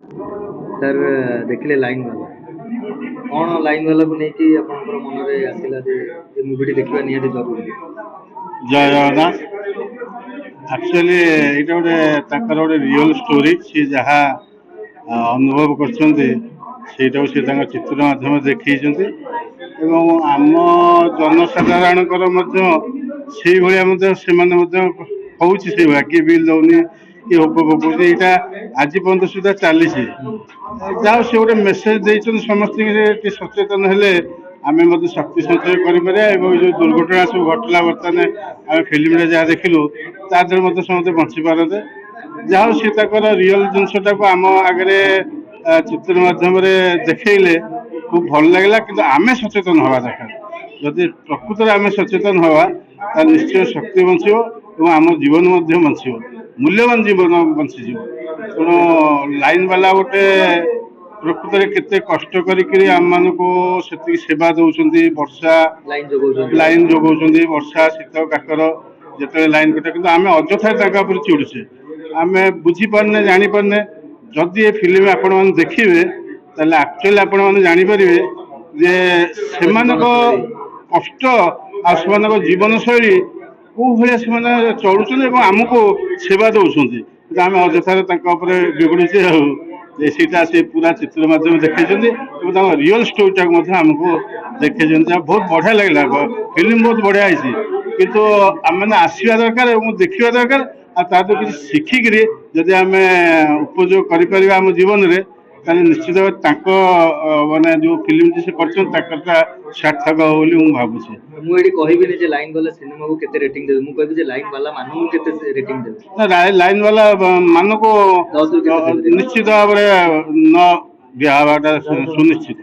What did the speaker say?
Sir देखिले line वाला कौन लाइन वाला को नहीं आपंकर मन में आसला मुवी देखा निहाती जरूरी। जय जगन्नाथ। एक्चुअली ये गोटे गोटे रियल स्टोरी सी जहाँ अनुभव कर चित्र माध्यम देखी आम जनसाधारण से हूँ किए बिल दौनी कि होप पकाउे यहाँ आज पर्यटन सुधा चली जहाँ से गोटे मेसेज देते समस्त सचेतन हेले आम शक्ति संचय कर जो दुर्घटना सब घटला बर्तमान आम फिल्म जहाँ देखिलु तादर समस्त बची पारते जहाँ सी रियल जिनसा आम आगे चित्र माध्यम देखले खूब भल लगे कि आम सचेतन हवा दरकार जदि प्रकृत आम सचेतन हवा निश्चय शक्ति बचो आम जीवन बचो मूल्यवान जीवन बंचीज तेणु लाइन वाला गोटे प्रकृत केते कष्ट आम को सेवा दौरान वर्षा लाइन जोगाउं वर्षा शीत काकर जो लाइन कटे कि आम अजथा चिड़ुचे आम बुझीपारे जापारे जदि ये फिल्म आपण मैंने देखिए एक्चुअली आपण मैंने जापर जे से कष्ट आ जीवन शैली कौ भाया चलुच्च आमको सेवा दौरान आम अजथार बिगड़े सीटा से पूरा चित्र माध्यम देखते रियल स्टोरी आमको देखते बहुत बढ़िया लगे फिल्म बहुत बढ़िया है किंतु आम मैंने आसवा दरकार देखा दरकार आ किसी शिखिक जदि आम उपयोग कर जीवन में निश्चित भाव माने जो फिल्म से सार्थक हो भावुँ मुझे कहबी लाइन वाला सिनेमा को केते रेटिंग देबे मु कहबी लाइन वाला मानू केते रेटिंग देबे लाइन वाला मान को निश्चित भाव न दिया सुनिश्चित।